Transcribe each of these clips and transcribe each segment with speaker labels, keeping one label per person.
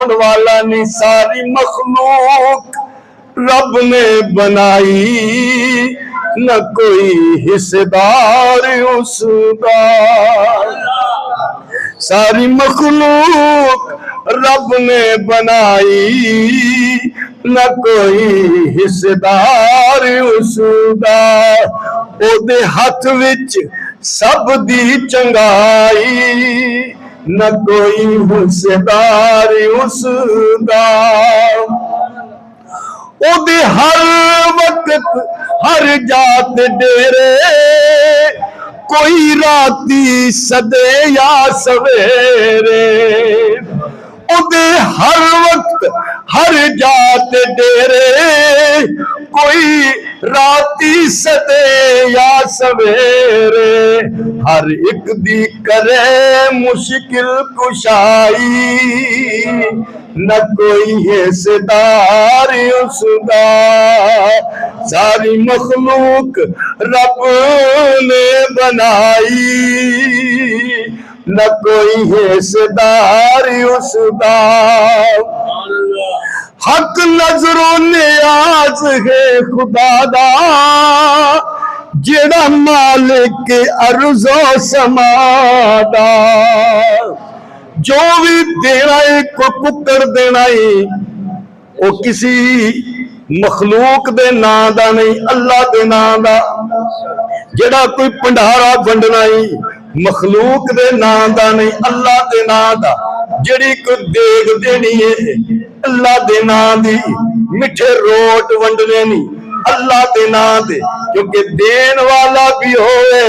Speaker 1: वाला नहीं, सारी मखलूक रब ने बनाई, न कोई हिस्सेदार उसका। सारी मखलूक रब ने बनाई, न कोई हिस्सेदार उसका। ओदे हथ विच सब दी चंगाई, न कोई हिस्सेदार उसका। ओदे हर वक्त हर जात डेरे, कोई राती सदे या सवेरे। ओदे हर वक्त हर जात डेरे, कोई राती सदे या सवेरे। हर एक दी करे मुश्किल कुशाई, न कोई हिस्सेदार उसका। सारी मखलूक रब ने बनाई, न कोई हिस्सेदार उसका। हक नजरों नियाज है खुदा दा, जेड़ा मालिक अर्ज़ो समादा। जो भी देना है को पुत्र देना है, वो किसी मखलूक दे नां दा नहीं, अल्लाह दे नां दा। जेड़ा कोई भंडारा वंडना है, मखलूक दे नां दा नहीं, अल्लाह दे नां दा। जेड़ी कोई देग देनी है, अल्लाह दे नां दी। मिठे रोट वंडने नहीं, अल्लाह दे नां दे। क्योंकि देन वाला भी होए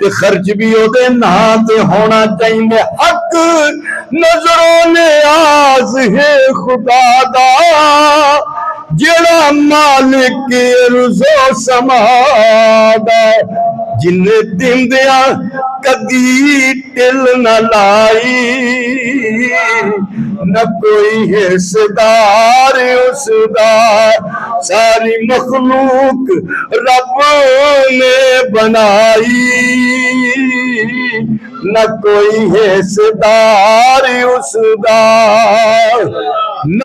Speaker 1: ते खर्च भी ओदे नां ते होना चाहिए। हक नजरों ने आस है खुदा दा, जेड़ा मालिक रुज़ो समादा। जिन्ने दिंदिया कदी टिल न लाई, न कोई हिस्सेदार उसका। सारी मखलूक रब ने बनाई, न कोई हिस्सेदार उसका।